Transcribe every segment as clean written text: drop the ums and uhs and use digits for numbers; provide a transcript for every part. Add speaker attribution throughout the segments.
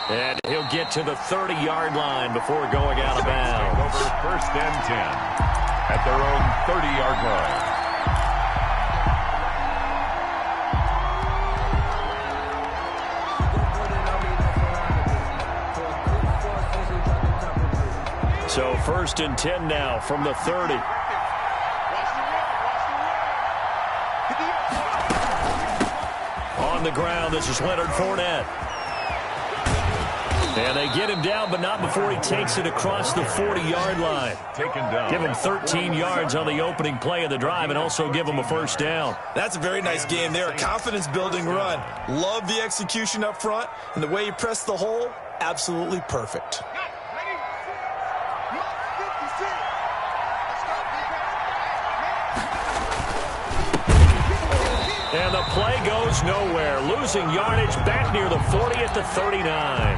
Speaker 1: And he'll get to the 30-yard line before going out of bounds.
Speaker 2: Over 1st and 10 at their own 30-yard line.
Speaker 1: So 1st and 10 now from the 30. On the ground, this is Leonard Fournette. And they get him down, but not before he takes it across the 40-yard line.
Speaker 2: Taken down.
Speaker 1: Give him 13 yards on the opening play of the drive and also give him a 1st down.
Speaker 3: That's a very nice game there. A confidence-building run. Love the execution up front, and the way he pressed the hole, absolutely perfect.
Speaker 1: And the play goes nowhere. Losing yardage back near the 40 at the 39.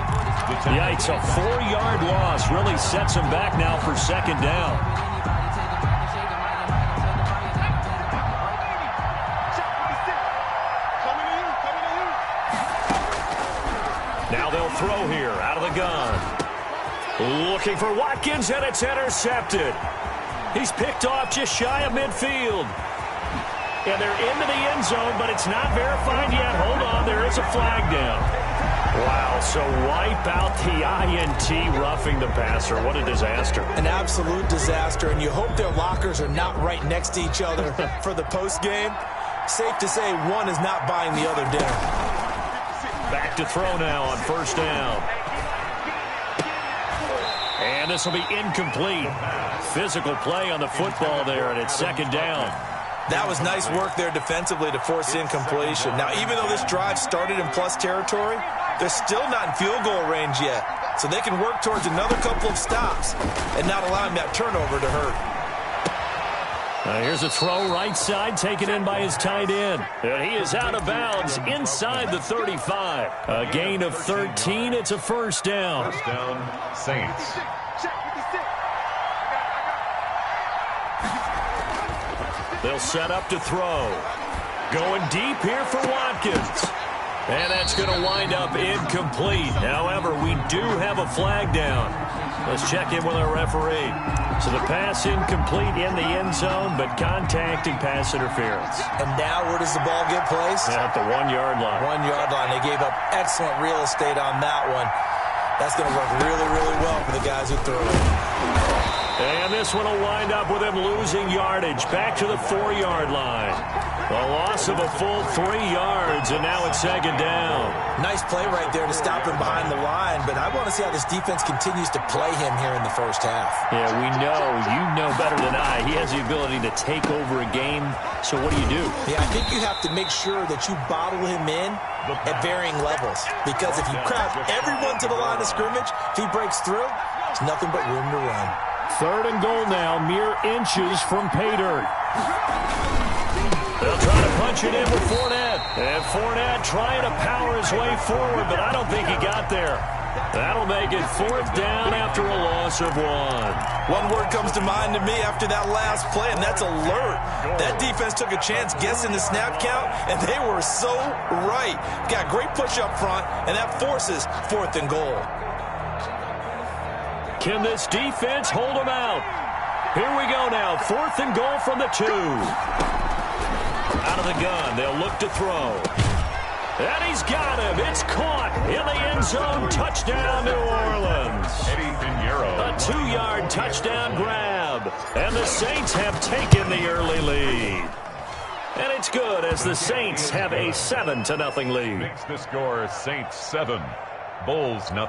Speaker 1: Yikes, a 4-yard loss really sets him back now for 2nd down. Now they'll throw here out of the gun. Looking for Watkins, and it's intercepted. He's picked off just shy of midfield. And they're into the end zone, but it's not verified yet. Hold on, there is a flag down. Wow, so wipe out the INT, roughing the passer. What a disaster.
Speaker 3: An absolute disaster, and you hope their lockers are not right next to each other for the postgame. Safe to say one is not buying the other dinner.
Speaker 1: Back to throw now on 1st down. And this will be incomplete. Physical play on the football there, and it's 2nd down.
Speaker 3: That was nice work there defensively to force incompletion. Now, even though this drive started in plus territory, they're still not in field goal range yet. So they can work towards another couple of stops and not allowing that turnover to hurt.
Speaker 1: Here's a throw right side, taken in by his tight end. And he is out of bounds inside the 35. A gain of 13. It's a 1st down.
Speaker 2: 1st down, Saints.
Speaker 1: They'll set up to throw. Going deep here for Watkins. And that's going to wind up incomplete. However, we do have a flag down. Let's check in with our referee. So the pass incomplete in the end zone, but contact and pass interference.
Speaker 3: And now where does the ball get placed?
Speaker 1: At the 1-yard line.
Speaker 3: 1-yard line. They gave up excellent real estate on that one. That's going to work really, really well for the guys who threw it.
Speaker 1: And this one will wind up with him losing yardage back to the 4-yard line. A loss of a full 3 yards, and now it's 2nd down.
Speaker 3: Nice play right there to stop him behind the line, but I want to see how this defense continues to play him here in the 1st half.
Speaker 1: Yeah, we know. You know better than I. He has the ability to take over a game, so what do you do?
Speaker 3: Yeah, I think you have to make sure that you bottle him in at varying levels, because if you crowd everyone to the line of scrimmage, if he breaks through, there's nothing but room to run.
Speaker 1: 3rd and goal now, mere inches from pay dirt. They'll try to punch it in with Fournette. And Fournette trying to power his way forward, but I don't think he got there. That'll make it 4th down after a loss of 1.
Speaker 3: One word comes to mind to me after that last play, and that's alert. That defense took a chance guessing the snap count, and they were so right. Got great push up front, and that forces 4th and goal.
Speaker 1: Can this defense hold them out? Here we go now. 4th and goal from the 2. Out of the gun, they'll look to throw. And he's got him. It's caught in the end zone. Touchdown, New Orleans.
Speaker 2: Eddie Pinheiro.
Speaker 1: A 2-yard touchdown grab. And the Saints have taken the early lead. And it's good as the Saints have a 7-0 lead.
Speaker 2: Makes the score Saints 7, Bulls 0.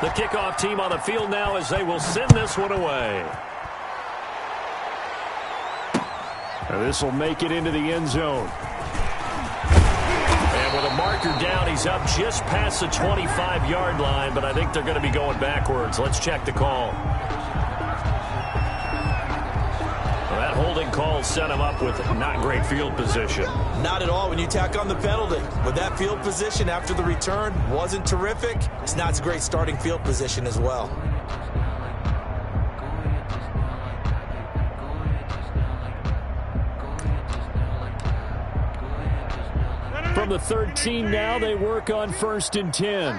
Speaker 1: The kickoff team on the field now as they will send this one away. And this will make it into the end zone. And with a marker down, he's up just past the 25-yard line, but I think they're going to be going backwards. Let's check the call. Well, that holding call set him up with not great field position.
Speaker 3: Not at all when you tack on the penalty. With that field position after the return wasn't terrific. It's not a great starting field position as well.
Speaker 1: from the 13 now. They work on 1st and 10.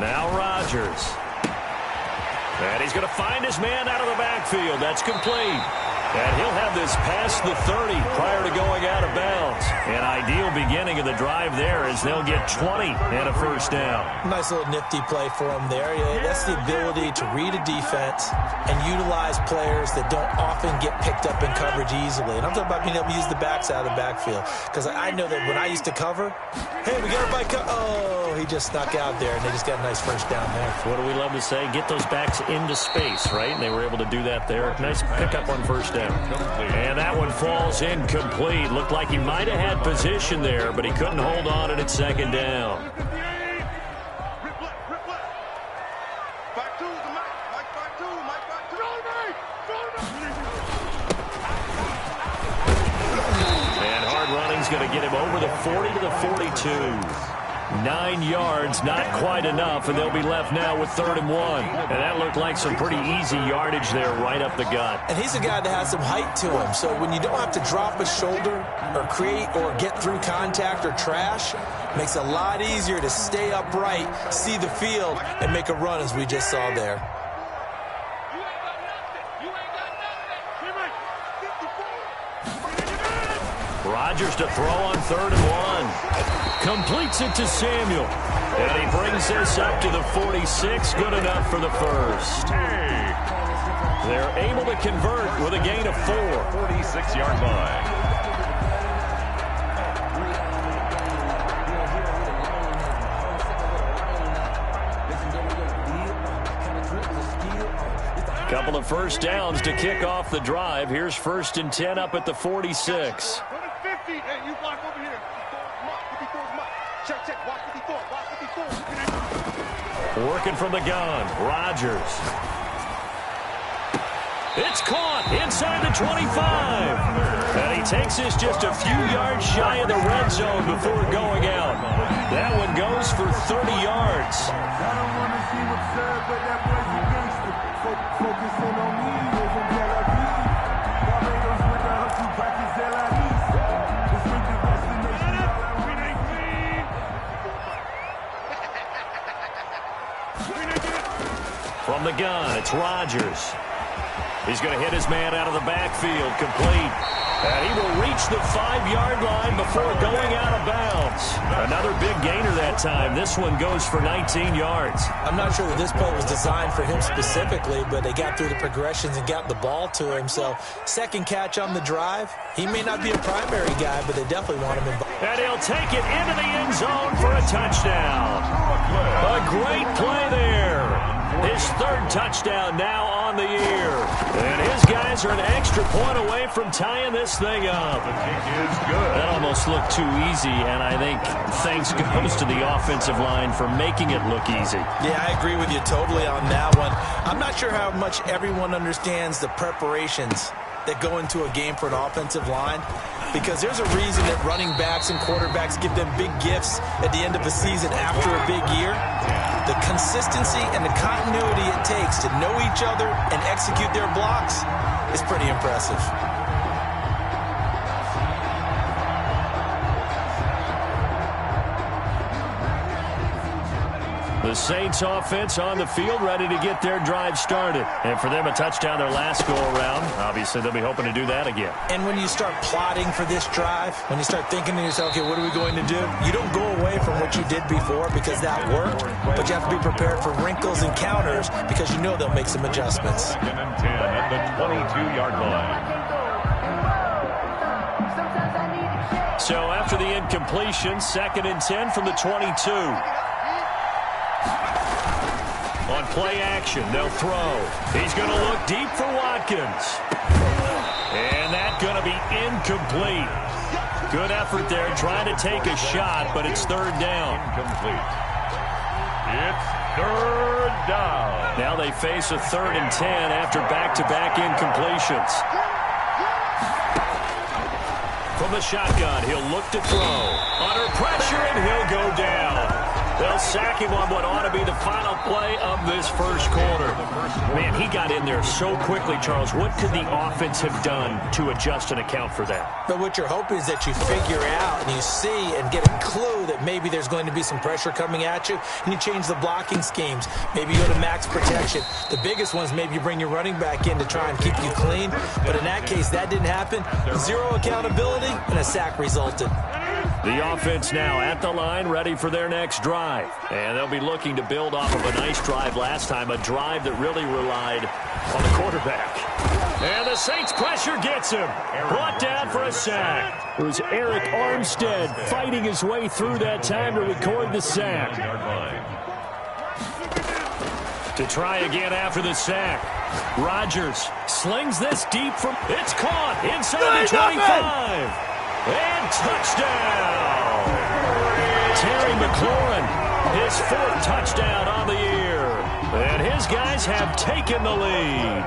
Speaker 1: Now Rodgers. And he's going to find his man out of the backfield. That's complete. And he'll have this past the 30 prior to going out of bounds. An ideal beginning of the drive there as they'll get 20 and a first down.
Speaker 3: Nice little nifty play for him there. Yeah, that's the ability to read a defense and utilize players that don't often get picked up in coverage easily. And I'm talking about being able to use the backs out of the backfield. Because I know that when I used to cover, hey, we got everybody oh, he just snuck out there, and they just got a nice first down there.
Speaker 1: What do we love to say? Get those backs into space, right? And they were able to do that there. Nice pickup on first down. And that one falls incomplete. Looked like he might have had position there, but he couldn't hold on at second down. And hard running's going to get him over the 40 to the 42. 9 yards, not quite enough, and they'll be left now with 3rd and 1. And that looked like some pretty easy yardage there right up the gut.
Speaker 3: And he's a guy that has some height to him, so when you don't have to drop a shoulder or create or get through contact or trash, makes it a lot easier to stay upright, see the field, and make a run as we just saw there.
Speaker 1: Rodgers to throw on 3rd and 1. Completes it to Samuel. And he brings this up to the 46. Good enough for the first. They're able to convert with a gain of 4.
Speaker 2: 46-yard line.
Speaker 1: Couple of first downs to kick off the drive. Here's 1st and 10 up at the 46. Working from the gun, Rodgers. It's caught inside the 25. And he takes this just a few yards shy of the red zone before going out. That one goes for 30 yards. From the gun, it's Rodgers. He's going to hit his man out of the backfield, complete. And he will reach the 5-yard line before going out of bounds. Another big gainer that time. This one goes for 19 yards.
Speaker 3: I'm not sure that this play was designed for him specifically, but they got through the progressions and got the ball to him. So, second catch on the drive. He may not be a primary guy, but they definitely want him involved.
Speaker 1: And he'll take it into the end zone for a touchdown. A great play there. His 3rd touchdown now on the year. And his guys are an extra point away from tying this thing up. That almost looked too easy, and I think thanks goes to the offensive line for making it look easy.
Speaker 3: Yeah, I agree with you totally on that one. I'm not sure how much everyone understands the preparations that go into a game for an offensive line, because there's a reason that running backs and quarterbacks give them big gifts at the end of a season after a big year. The consistency and the continuity it takes to know each other and execute their blocks is pretty impressive.
Speaker 1: The Saints offense on the field, ready to get their drive started. And for them, a touchdown their last go-around. Obviously, they'll be hoping to do that again.
Speaker 3: And when you start plotting for this drive, when you start thinking to yourself, okay, what are we going to do? You don't go away from what you did before because that worked, but you have to be prepared for wrinkles and counters because you know they'll make some adjustments.
Speaker 2: 2nd and 10 at the 22-yard line.
Speaker 1: So after the incompletion, 2nd and 10 from the 22. On play action, they'll throw. He's going to look deep for Watkins. And that's going to be incomplete. Good effort there trying to take a shot, but it's 3rd down.
Speaker 2: Incomplete. It's 3rd down.
Speaker 1: Now they face a 3rd and 10 after back-to-back incompletions. From the shotgun, he'll look to throw. Under pressure, and he'll go down. They'll sack him on what ought to be the final play of this first quarter. Man, he got in there so quickly, Charles. What could the offense have done to adjust and account for that?
Speaker 3: But what you're hoping is that you figure out and you see and get a clue that maybe there's going to be some pressure coming at you, and you change the blocking schemes. Maybe you go to max protection. The biggest one is maybe you bring your running back in to try and keep you clean. But in that case, that didn't happen. Zero accountability, and a sack resulted.
Speaker 1: The offense now at the line, ready for their next drive. And they'll be looking to build off of a nice drive last time, a drive that really relied on the quarterback. And the Saints pressure gets him. Brought down for a sack. It was Eric Armstead fighting his way through that time to record the sack. To try again after the sack. Rodgers slings this deep from... It's caught inside the 25. And touchdown! Terry McLaurin, his 4th touchdown on the year. And his guys have taken the lead.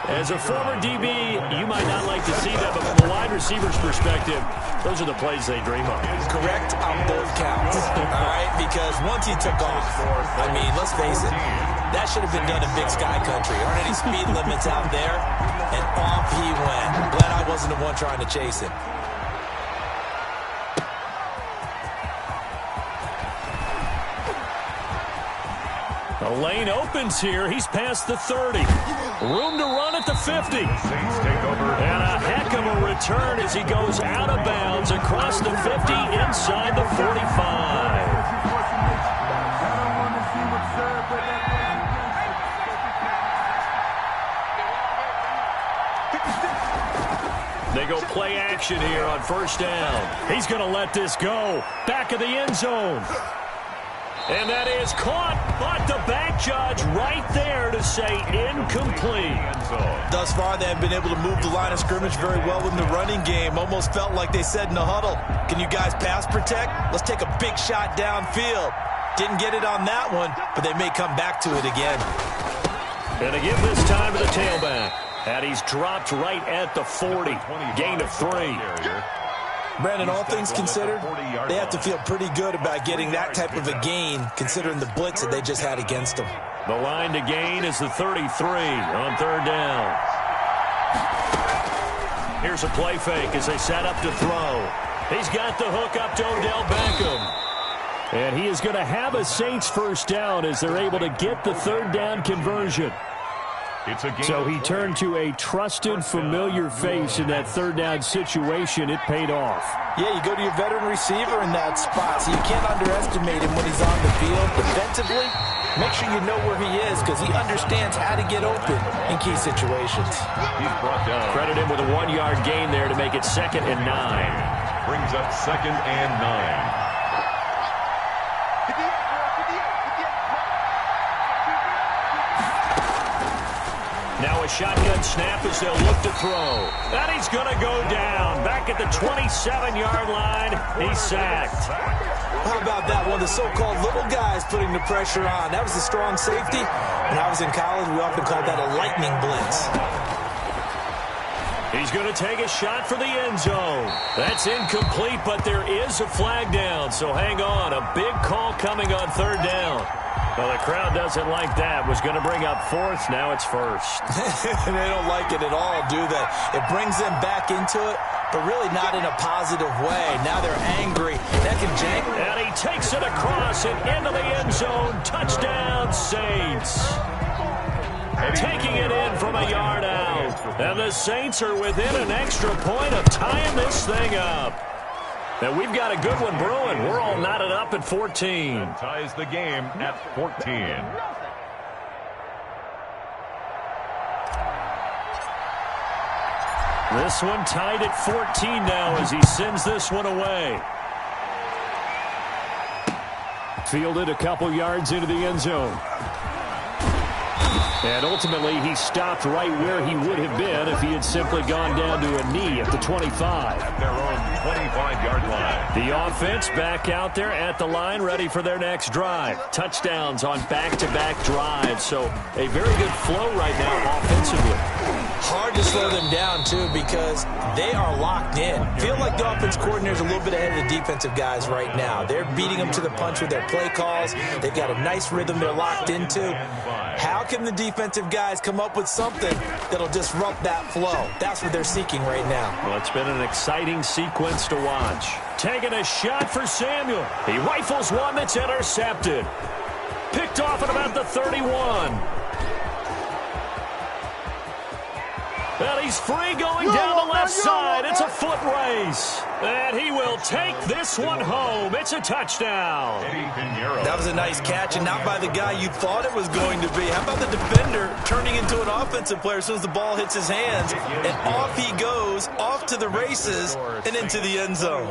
Speaker 1: As a former DB, you might not like to see that, but from a wide receiver's perspective, those are the plays they dream of.
Speaker 3: Correct on both counts, all right? Because once he took off, I mean, let's face it, that should have been done in Big Sky Country. Aren't any speed limits out there? And off he went. Glad I wasn't the one trying to chase him.
Speaker 1: The lane opens here. He's past the 30. Room to run at the 50. And a heck of a return as he goes out of bounds across the 50 inside the 45. They go play action here on first down. He's going to let this go. Back of the end zone. And that is caught, but the back judge right there to say incomplete.
Speaker 3: Thus far, they have been able to move the line of scrimmage very well in the running game. Almost felt like they said in the huddle, can you guys pass protect? Let's take a big shot downfield. Didn't get it on that one, but they may come back to it again.
Speaker 1: And they give this time to the tailback. And he's dropped right at the 40. Gain of 3.
Speaker 3: Brandon, all things considered, they have to feel pretty good about getting that type of a gain, considering the blitz that they just had against them.
Speaker 1: The line to gain is the 33 on third down. Here's a play fake as they set up to throw. He's got the hook up to Odell Beckham. And he is going to have a Saints first down as they're able to get the third down conversion. So he turned to a trusted, familiar face in that third down situation. It paid off.
Speaker 3: Yeah, you go to your veteran receiver in that spot, so you can't underestimate him when he's on the field. Defensively, make sure you know where he is because he understands how to get open in key situations.
Speaker 2: He's brought down.
Speaker 1: Credit him with a 1-yard gain there to make it 2nd and 9.
Speaker 2: Brings up 2nd and 9.
Speaker 1: Now a shotgun snap as they'll look to throw. And he's going to go down. Back at the 27-yard line, he's sacked.
Speaker 3: How about that? One of the so-called little guys putting the pressure on. That was a strong safety. When I was in college, we often called that a lightning blitz.
Speaker 1: He's going to take a shot for the end zone. That's incomplete, but there is a flag down, so hang on. A big call coming on third down. Well, the crowd doesn't like that. Was going to bring up 4th. Now it's 1st.
Speaker 3: They don't like it at all, do they? It brings them back into it, but really not in a positive way. Now they're angry. That can jank.
Speaker 1: And he takes it across and into the end zone. Touchdown, Saints. Taking it in from a yard out. And the Saints are within an extra point of tying this thing up. And we've got a good one brewing. We're all knotted up at 14.
Speaker 2: And ties the game at 14.
Speaker 1: This one tied at 14 now as he sends this one away. Fielded a couple yards into the end zone. And ultimately, he stopped right where he would have been if he had simply gone down to a knee at the 25.
Speaker 2: At their own 25-yard line.
Speaker 1: The offense back out there at the line, ready for their next drive. Touchdowns on back-to-back drives, so a very good flow right now offensively.
Speaker 3: Hard to slow them down, too, because they are locked in. Feel like the offense coordinator is a little bit ahead of the defensive guys right now. They're beating them to the punch with their play calls. They've got a nice rhythm they're locked into. How can the defensive guys come up with something that'll disrupt that flow? That's what they're seeking right now.
Speaker 1: Well, it's been an exciting sequence to watch. Taking a shot for Samuel. He rifles one that's intercepted. Picked off at about the 31. And he's free going down the left side. It's a foot race. And he will take this one home. It's a touchdown.
Speaker 3: That was a nice catch, and not by the guy you thought it was going to be. How about the defender turning into an offensive player as soon as the ball hits his hands? And off he goes, off to the races, and into the end zone.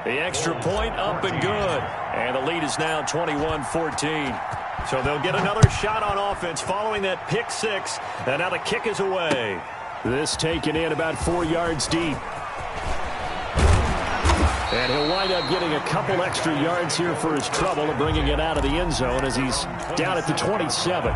Speaker 1: The extra point up and good. And the lead is now 21-14. So they'll get another shot on offense following that pick six. And now the kick is away. This taken in about 4 yards deep. And he'll wind up getting a couple extra yards here for his trouble of bringing it out of the end zone as he's down at the 27.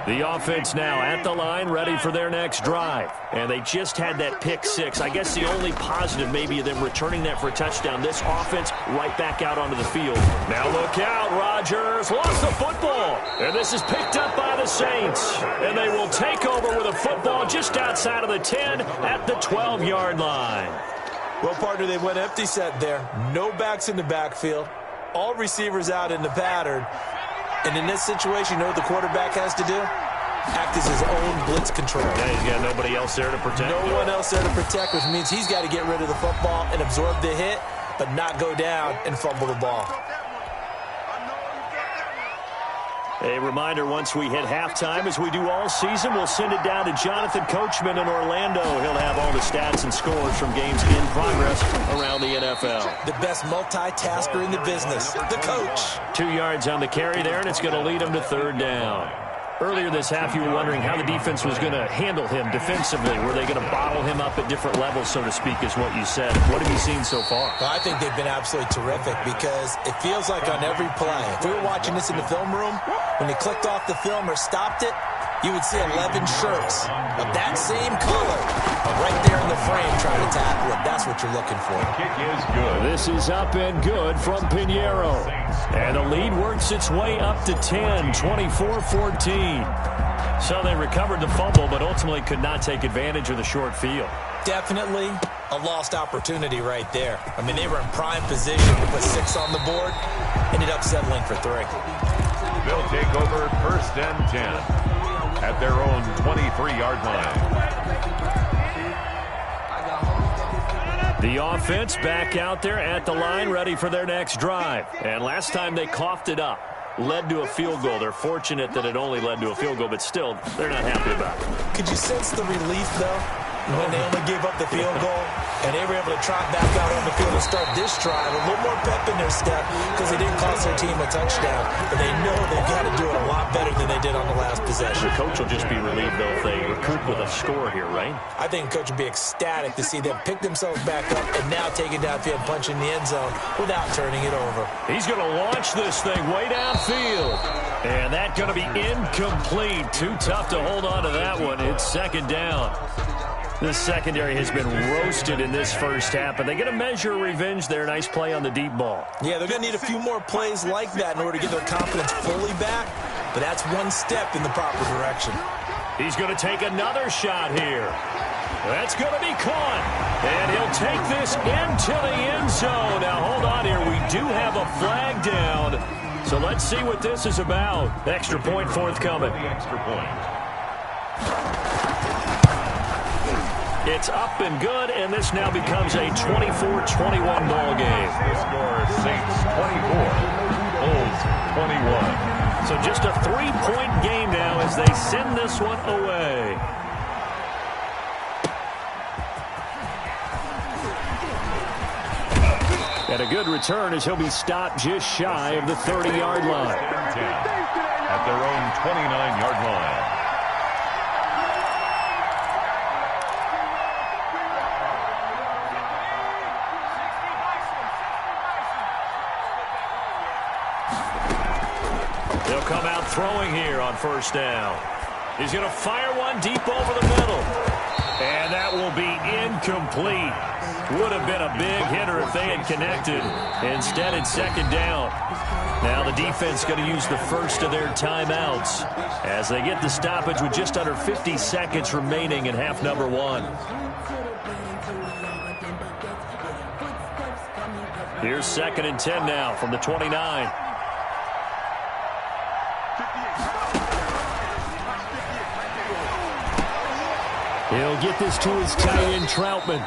Speaker 1: The offense now at the line, ready for their next drive. And they just had that pick six. I guess the only positive maybe of them returning that for a touchdown. This offense right back out onto the field. Now look out, Rodgers lost the football. And this is picked up by the Saints. And they will take over with a football just outside of the 10 at the 12-yard line.
Speaker 3: Well, partner, they went empty set there. No backs in the backfield. All receivers out in the pattern. And in this situation, you know what the quarterback has to do? Act as his own blitz control.
Speaker 1: Yeah, he's got nobody else there to protect.
Speaker 3: No one else there to protect, which means he's got to get rid of the football and absorb the hit, but not go down and fumble the ball.
Speaker 1: A reminder, once we hit halftime, as we do all season, we'll send it down to Jonathan Coachman in Orlando. He'll have all the stats and scores from games in progress around the NFL.
Speaker 3: The best multitasker in the business, the coach.
Speaker 1: 2 yards on the carry there, and it's going to lead him to third down. Earlier this half, you were wondering how the defense was going to handle him defensively. Were they going to bottle him up at different levels, so to speak, is what you said. What have you seen so far?
Speaker 3: Well, I think they've been absolutely terrific because it feels like on every play, if we were watching this in the film room, when they clicked off the film or stopped it, you would see 11 shirts of that same color right there in the frame trying to tackle it. That's what you're looking for.
Speaker 2: The kick is good.
Speaker 1: This is up and good from Pinheiro. And the lead works its way up to 10, 24-14. So they recovered the fumble, but ultimately could not take advantage of the short field.
Speaker 3: Definitely a lost opportunity right there. I mean, they were in prime position to put 6 on the board, ended up settling for 3.
Speaker 2: They'll take over first and 10 at their own 23-yard line.
Speaker 1: The offense back out there at the line, ready for their next drive. And last time they coughed it up, led to a field goal. They're fortunate that it only led to a field goal, but still, they're not happy about it.
Speaker 3: Could you sense the relief, though, when they only gave up the field goal? And they were able to trot back out on the field and start this drive. A little more pep in their step because they didn't cost their team a touchdown. But they know they've got to do it a lot better than they did on the last possession.
Speaker 1: The coach will just be relieved, though, if they recoup with a score here, right? I
Speaker 3: think the coach will be ecstatic to see them pick themselves back up and now take it downfield, punch in the end zone without turning it over.
Speaker 1: He's going to launch this thing way downfield. And that's going to be incomplete. Too tough to hold on to that one. It's second down. This secondary has been roasted in this first half, but they get a measure of revenge there. Nice play on the deep ball.
Speaker 3: Yeah, they're going to need a few more plays like that in order to get their confidence fully back, but that's one step in the proper direction.
Speaker 1: He's going to take another shot here. That's going to be caught, and he'll take this into the end zone. Now, hold on here. We do have a flag down, so let's see what this is about. Extra point forthcoming.
Speaker 2: Extra point.
Speaker 1: It's up and good, and this now becomes a 24-21 ball game.
Speaker 2: The score, Saints 24, Bulls 21.
Speaker 1: So just a 3-point game now as they send this one away. And a good return as he'll be stopped just shy of the 30-yard line.
Speaker 2: At their own 29-yard line.
Speaker 1: come out throwing here on first down. He's going to fire one deep over the middle. And that will be incomplete. Would have been a big hitter if they had connected. Instead, it's second down. Now the defense going to use the first of their timeouts as they get the stoppage with just under 50 seconds remaining in half number one. Here's 2nd and 10 now from the 29. He'll get this to his tight end, Troutman.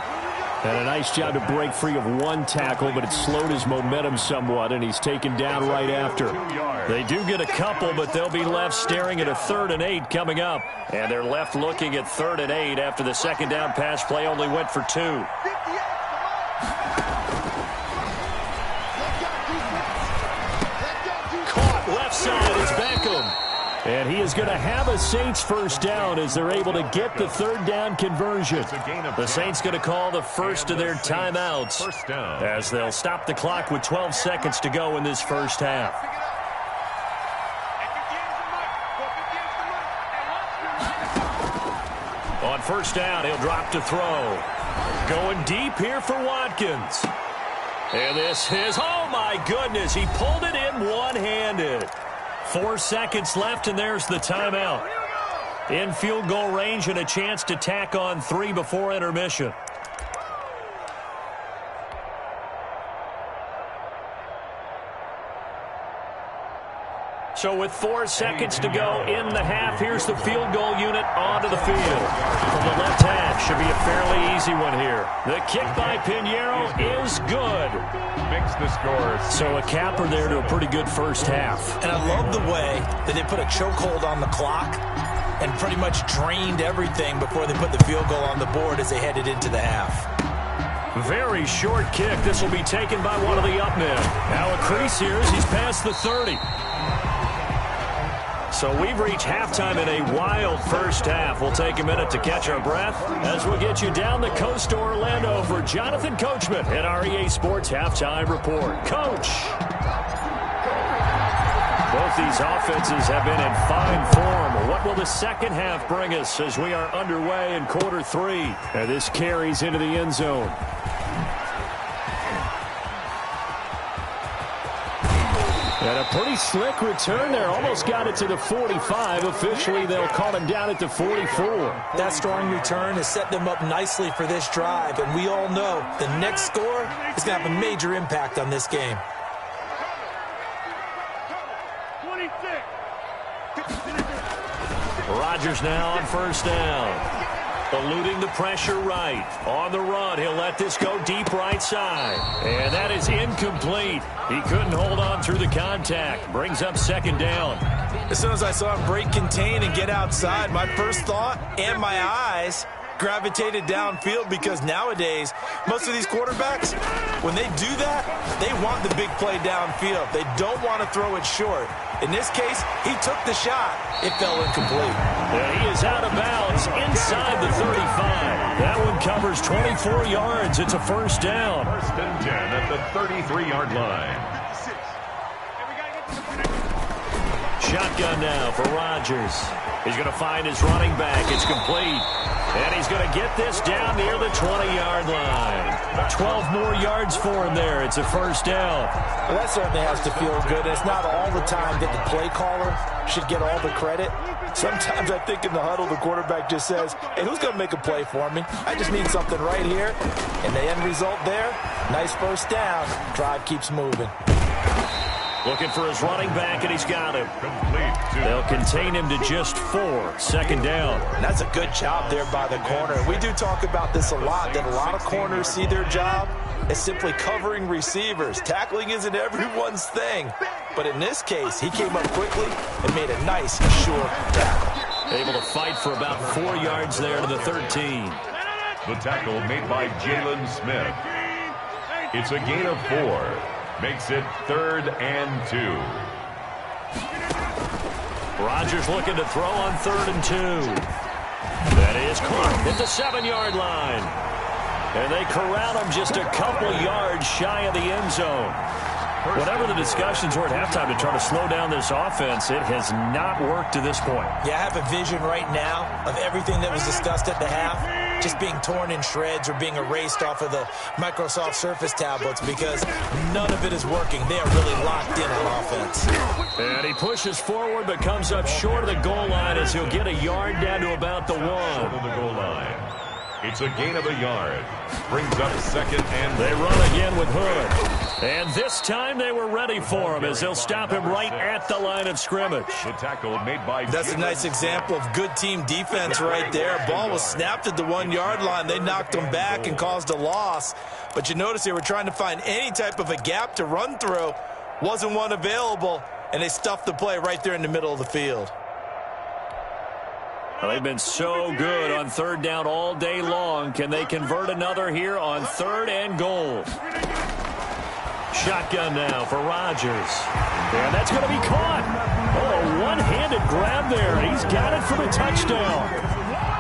Speaker 1: And a nice job to break free of one tackle, but it slowed his momentum somewhat, and he's taken down right after. They do get a couple, but they'll be left staring at a 3rd and 8 coming up. And they're left looking at 3rd and 8 after the second down pass play only went for 2. Caught left side is Beckham. And he is going to have a Saints first down as they're able to get the 3rd down conversion. The Saints going to call the first of their timeouts as they'll stop the clock with 12 seconds to go in this first half. On first down, he'll drop to throw. Going deep here for Watkins. And this is, oh my goodness, he pulled it in one-handed. 4 seconds left, and there's the timeout. In field goal range and a chance to tack on 3 before intermission. So with 4 seconds to go in the half, here's the field goal unit onto the field. From the left half, should be a fairly easy one here. The kick by Pinheiro is good.
Speaker 2: Makes the score.
Speaker 1: So a capper there to a pretty good first half.
Speaker 3: And I love the way that they put a chokehold on the clock and pretty much drained everything before they put the field goal on the board as they headed into the half.
Speaker 1: Very short kick. This will be taken by one of the up men. Now a crease here as he's past the 30. So we've reached halftime in a wild first half. We'll take a minute to catch our breath as we'll get you down the coast to Orlando for Jonathan Coachman at our EA Sports Halftime Report. Coach! Both these offenses have been in fine form. What will the second half bring us as we are underway in quarter 3? And this carries into the end zone. And a pretty slick return there. Almost got it to the 45. Officially, they'll call him down at the 44.
Speaker 3: That strong return has set them up nicely for this drive. And we all know the next score is going to have a major impact on this game.
Speaker 1: Rodgers now on first down. Eluding the pressure right. On the run, he'll let this go deep right side. And that is incomplete. He couldn't hold on through the contact. Brings up second down.
Speaker 3: As soon as I saw him break contain and get outside, my first thought and my eyes gravitated downfield, because nowadays, most of these quarterbacks, when they do that, they want the big play downfield. They don't want to throw it short. In this case, he took the shot. It fell incomplete.
Speaker 1: And he is out of bounds inside the 35. That one covers 24 yards. It's a first down.
Speaker 2: 1st and 10 at the 33-yard line.
Speaker 1: Shotgun now for Rodgers. He's going to find his running back. It's complete. And he's going to get this down near the 20-yard line. 12 more yards for him there. It's a first down.
Speaker 3: Well, that certainly has to feel good. It's not all the time that the play caller should get all the credit. Sometimes I think in the huddle, the quarterback just says, hey, who's going to make a play for me? I just need something right here. And the end result there, nice first down. Drive keeps moving.
Speaker 1: Looking for his running back, and he's got him. They'll contain him to just 4. Second down.
Speaker 3: And that's a good job there by the corner. We do talk about this a lot, that a lot of corners see their job as simply covering receivers. Tackling isn't everyone's thing. But in this case, he came up quickly and made a nice, sure tackle.
Speaker 1: Able to fight for about 4 yards there to the 13.
Speaker 2: The tackle made by Jalen Smith. It's a gain of 4. Makes it 3rd and 2.
Speaker 1: Rodgers looking to throw on 3rd and 2. That is caught at the 7-yard line. And they corral him just a couple yards shy of the end zone. Whatever the discussions were at halftime to try to slow down this offense, it has not worked to this point.
Speaker 3: Yeah, I have a vision right now of everything that was discussed at the half just being torn in shreds or being erased off of the Microsoft Surface tablets because none of it is working. They are really locked in on offense.
Speaker 1: And he pushes forward but comes up short of the goal line as he'll get a yard down to about the 1.
Speaker 2: Short of the goal line. It's a gain of a yard. Brings up second and
Speaker 1: they run again with Hood. And this time they were ready for him as they'll stop him right at the line of scrimmage.
Speaker 2: The tackle made by...
Speaker 3: That's a nice example of good team defense right there. Ball was snapped at the 1-yard line. They knocked him back and caused a loss. But you notice they were trying to find any type of a gap to run through. Wasn't one available, and they stuffed the play right there in the middle of the field.
Speaker 1: Well, they've been so good on third down all day long. Can they convert another here on 3rd and goal? Shotgun now for Rodgers. And that's going to be caught. Oh, a one-handed grab there. He's got it for the touchdown.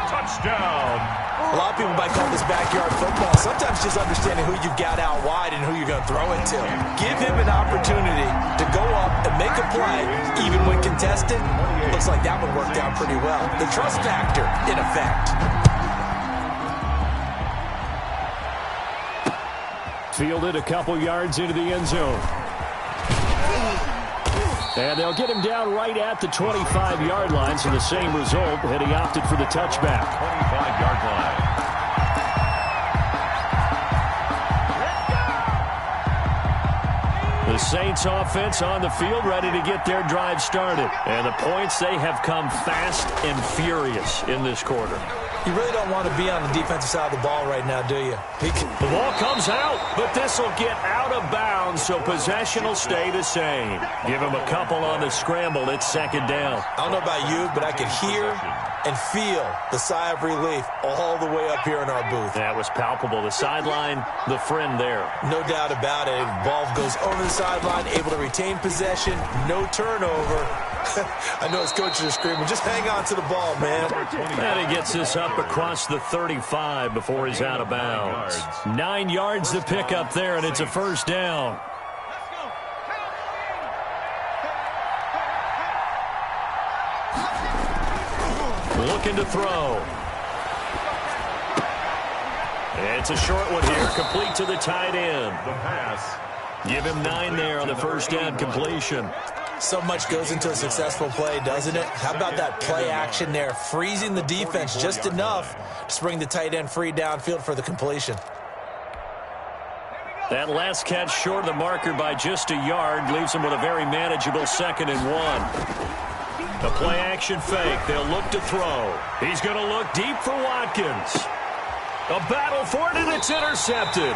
Speaker 2: Touchdown.
Speaker 3: A lot of people might call this backyard football. Sometimes just understanding who you've got out wide and who you're going to throw it to. Give him an opportunity to go up and make a play, even when contested. Looks like that one worked out pretty well. The trust factor, in effect.
Speaker 1: Fielded a couple yards into the end zone. And they'll get him down right at the 25-yard line, so the same result, and he opted for the touchback.
Speaker 2: 25-yard line.
Speaker 1: The Saints offense on the field ready to get their drive started. And the points, they have come fast and furious in this quarter.
Speaker 3: You really don't want to be on the defensive side of the ball right now, do you?
Speaker 1: The ball comes out, but this will get out of bounds, so possession will stay the same. Give him a couple on the scramble. It's 2nd down.
Speaker 3: I don't know about you, but I could hear and feel the sigh of relief all the way up here in our booth.
Speaker 1: That was palpable. The sideline, the friend there.
Speaker 3: No doubt about it. Ball goes over the sideline, able to retain possession, no turnover. I know his coaches are screaming, just hang on to the ball, man.
Speaker 1: And he gets this up across the 35 before he's out of bounds. 9 yards to pick up there, and it's a 1st down. Looking to throw. It's a short one here, complete to the tight end.
Speaker 2: The pass.
Speaker 1: Give him 9 there on the 1st down completion.
Speaker 3: So much goes into a successful play, doesn't it? How about that play action there, freezing the defense just enough to bring the tight end free downfield for the completion.
Speaker 1: That last catch short of the marker by just a yard leaves him with a very manageable 2nd and 1. The play action fake. They'll look to throw. He's going to look deep for Watkins. A battle for it, and it's intercepted.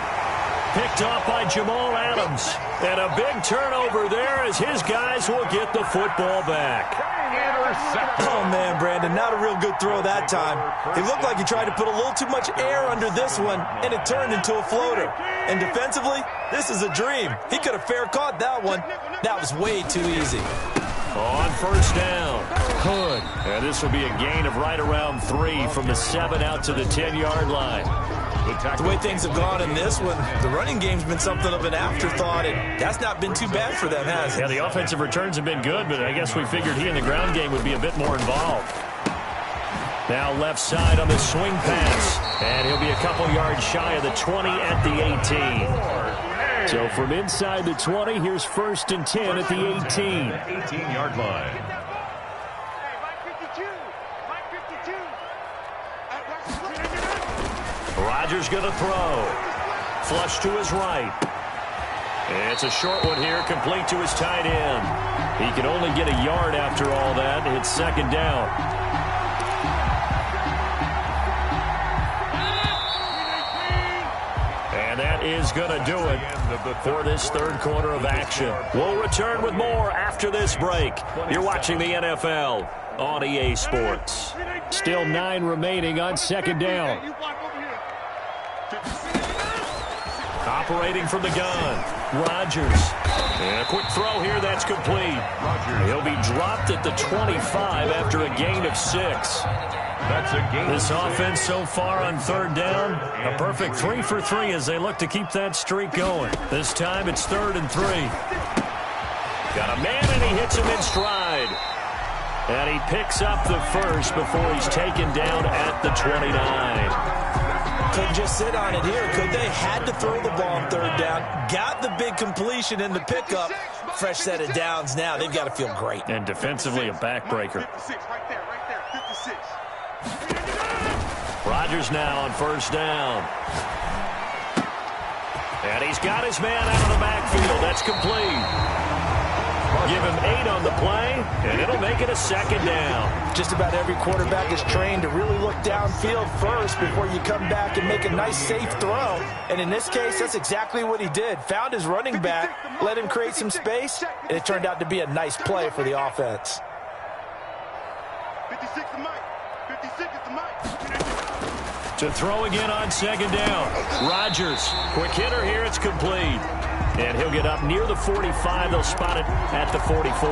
Speaker 1: Picked off by Jamal Adams. And a big turnover there as his guys will get the football back.
Speaker 3: Oh, man, Brandon, not a real good throw that time. It looked like he tried to put a little too much air under this one, and it turned into a floater. And defensively, this is a dream. He could have fair caught that one. That was way too easy.
Speaker 1: On 1st down, Hood. And this will be a gain of right around 3 from the 7 out to the 10-yard line.
Speaker 3: The way things have gone in this one, the running game's been something of an afterthought, and that's not been too bad for them, has it?
Speaker 1: Yeah, the offensive returns have been good, but I guess we figured he in the ground game would be a bit more involved. Now left side on the swing pass, and he'll be a couple yards shy of the 20 at the 18. So from inside the 20, here's 1st and 10 at the 18.
Speaker 2: 18-yard line.
Speaker 1: Rodgers going to throw. Flush to his right. It's a short one here, complete to his tight end. He can only get a yard after all that. It's 2nd down. And that is going to do it for this 3rd quarter of action. We'll return with more after this break. You're watching the NFL on EA Sports. Still 9 remaining on 2nd down. Operating from the gun, Rodgers. And a quick throw here that's complete. He'll be dropped at the 25 after a gain of 6.
Speaker 2: That's a gain.
Speaker 1: This offense so far on third down, a perfect 3 for 3 as they look to keep that streak going. This time it's 3rd and 3. Got a man, and he hits him in stride. And he picks up the first before he's taken down at the 29.
Speaker 3: Couldn't just sit on it here, could they? Had to throw the ball on third down. Got the big completion in the pickup. Fresh set of downs now. They've got to feel great.
Speaker 1: And defensively a backbreaker. Rodgers now on first down. And he's got his man out of the backfield. That's complete. Give him 8 on the play, and it'll make it a 2nd down.
Speaker 3: Just about every quarterback is trained to really look downfield first before you come back and make a nice, safe throw. And in this case, that's exactly what he did. Found his running back, let him create some space, and it turned out to be a nice play for the offense.
Speaker 4: 56 to Mike. 56 is the Mike.
Speaker 1: To throw again on 2nd down. Rodgers, quick hitter here, it's complete. And he'll get up near the 45. They'll spot it at the 44.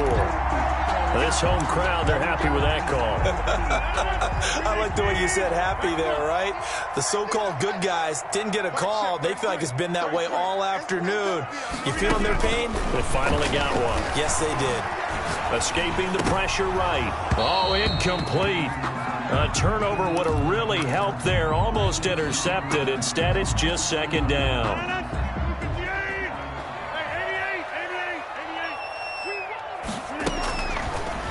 Speaker 1: This home crowd, they're happy with that call.
Speaker 3: I like the way you said happy there, right? The so-called good guys didn't get a call. They feel like it's been that way all afternoon. You feeling their pain?
Speaker 1: They finally got one.
Speaker 3: Yes, they did.
Speaker 1: Escaping the pressure right. Oh, incomplete. A turnover would have really helped there. Almost intercepted. Instead, it's just 2nd down.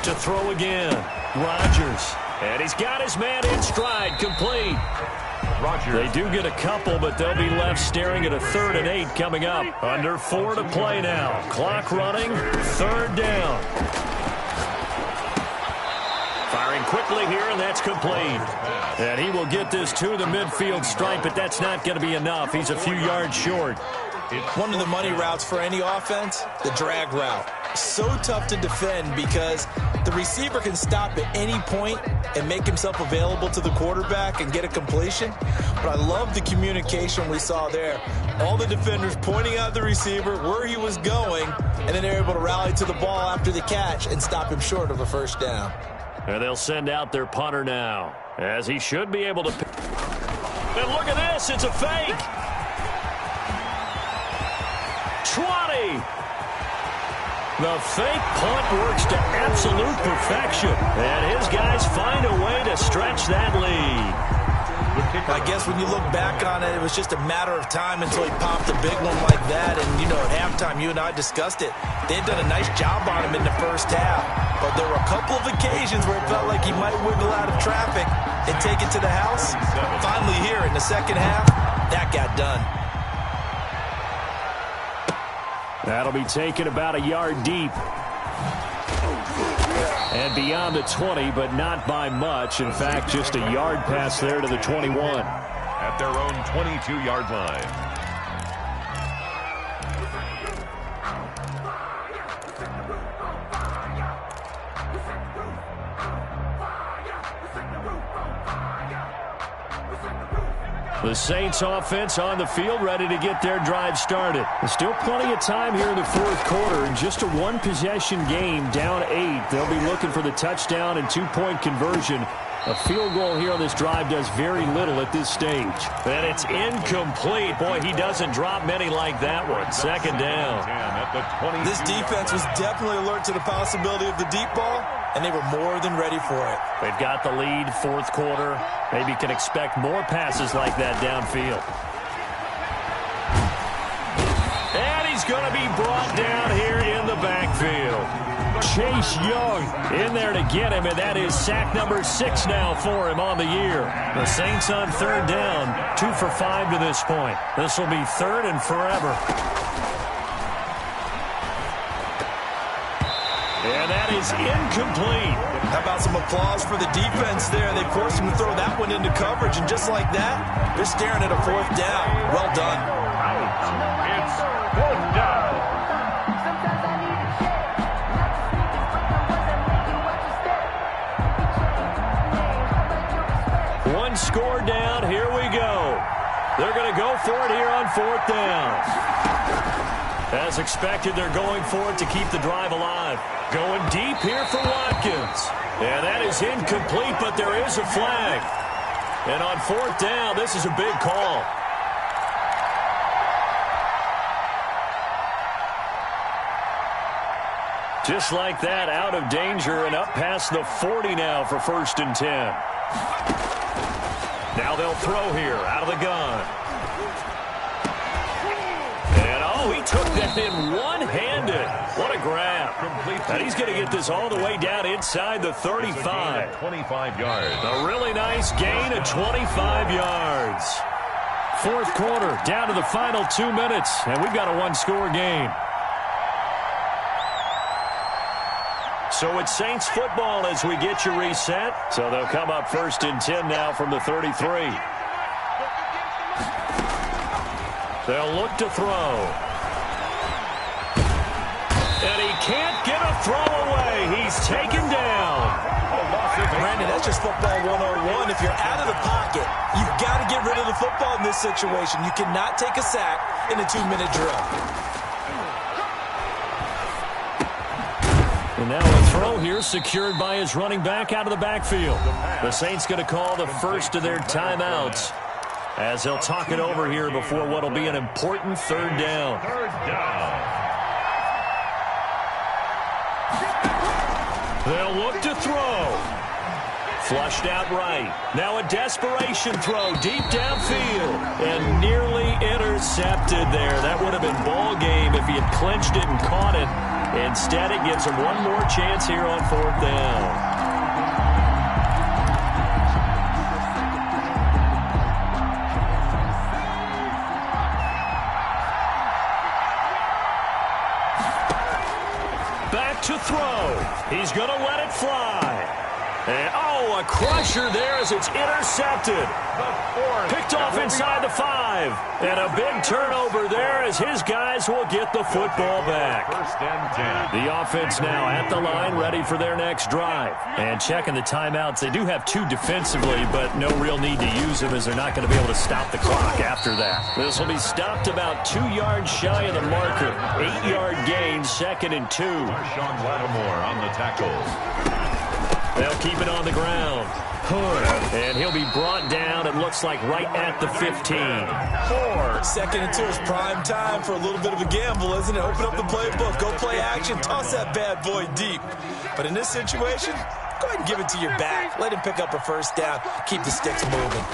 Speaker 1: To throw again. Rodgers. And he's got his man in stride. Complete.
Speaker 2: Rodgers.
Speaker 1: They do get a couple, but they'll be left staring at a 3rd and 8 coming up. Under 4 to play now. Clock running. 3rd down. Firing quickly here, and that's complete. And he will get this to the midfield stripe, but that's not going to be enough. He's a few yards short.
Speaker 3: One of the money routes for any offense, the drag route. So tough to defend because the receiver can stop at any point and make himself available to the quarterback and get a completion. But I love the communication we saw there. All the defenders pointing out the receiver, where he was going, and then they're able to rally to the ball after the catch and stop him short of a 1st down.
Speaker 1: And they'll send out their punter now, as he should be able to. And look at this, it's a fake. 20. The fake punt works to absolute perfection. And his guys find a way to stretch that lead.
Speaker 3: I guess when you look back on it, it was just a matter of time until he popped a big one like that. And, you know, at halftime, you and I discussed it. They had done a nice job on him in the first half. But there were a couple of occasions where it felt like he might wiggle out of traffic and take it to the house. Finally here in the second half, that got done.
Speaker 1: That'll be taken about a yard deep. And beyond the 20, but not by much. In fact, just a yard pass there to the 21.
Speaker 2: At their own 22-yard line.
Speaker 1: The Saints offense on the field, ready to get their drive started. There's still plenty of time here in the 4th quarter. In just a 1-possession game, down 8. They'll be looking for the touchdown and 2-point conversion. A field goal here on this drive does very little at this stage. And it's incomplete. Boy, he doesn't drop many like that one. 2nd down.
Speaker 3: This defense was definitely alert to the possibility of the deep ball, and they were more than ready for it.
Speaker 1: They've got the lead, 4th quarter. Maybe can expect more passes like that downfield. And he's going to be brought down here in the backfield. Chase Young in there to get him, and that is sack number 6 now for him on the year. The Saints on 3rd down, 2 for 5 to this point. This will be 3rd and forever. And that is incomplete.
Speaker 3: How about some applause for the defense there? They forced him to throw that one into coverage, and just like that, they're staring at a 4th down. Well done.
Speaker 2: It's 4th down.
Speaker 1: One score down. Here we go. They're going to go for it here on 4th down. As expected, they're going for it to keep the drive alive. Going deep here for Watkins. And that is incomplete, but there is a flag. And on fourth down, this is a big call. Just like that, out of danger and up past the 40 now for 1st and 10. Now they'll throw here out of the gun. And, oh, he took that in one-handed. What a grab. And he's going to get this all the way down inside the 35.
Speaker 2: 25 yards.
Speaker 1: A really nice gain of 25 yards. Fourth quarter, down to the final 2 minutes, and we've got a one-score game. So it's Saints football as we get you reset. So they'll come up 1st and 10 now from the 33. They'll look to throw. And he can't get a throw away. He's taken down.
Speaker 3: Brandon, that's just football 101. If you're out of the pocket, you've got to get rid of the football in this situation. You cannot take a sack in a 2-minute drill.
Speaker 1: And now a throw here secured by his running back out of the backfield. The Saints going to call the first of their timeouts as they'll talk it over here before what will be an important third down. They'll look to throw. Flushed out right. Now a desperation throw deep downfield. And nearly intercepted there. That would have been ball game if he had clinched it and caught it. Instead, it gives him one more chance here on fourth down. Back to throw. He's going to let it fly. And, oh, a crusher there as it's intercepted. Picked off inside the 5. And a big turnover there as his guys will get the football back.
Speaker 2: 1st and 10.
Speaker 1: The offense now at the line, ready for their next drive. And checking the timeouts, they do have 2 defensively, but no real need to use them as they're not going to be able to stop the clock after that. This will be stopped about 2 yards shy of the marker. 8-yard gain, 2nd and 2.
Speaker 2: Marshawn Lattimore on the tackle.
Speaker 1: They'll keep it on the ground. And he'll be brought down, it looks like, right at the 15.
Speaker 3: 2nd and 2 is prime time for a little bit of a gamble, isn't it? Open up the playbook, go play action, toss that bad boy deep. But in this situation, go ahead and give it to your back. Let him pick up a first down. Keep the sticks moving.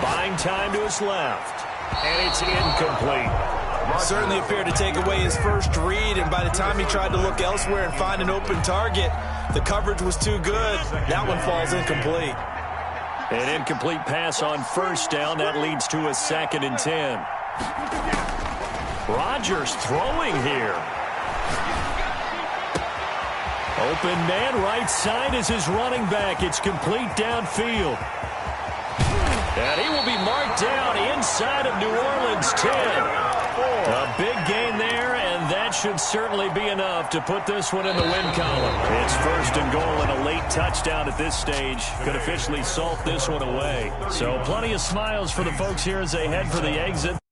Speaker 1: Buying time to his left. And it's incomplete.
Speaker 3: Certainly appeared to take away his first read, and by the time he tried to look elsewhere and find an open target, the coverage was too good. That one falls incomplete.
Speaker 1: An incomplete pass on first down. That leads to a 2nd and 10. Rodgers throwing here. Open man right side is his running back. It's complete downfield. And he will be marked down inside of New Orleans 10. A big gain there, and that should certainly be enough to put this one in the win column. It's 1st and goal and a late touchdown at this stage. Could officially salt this one away. So plenty of smiles for the folks here as they head for the exit.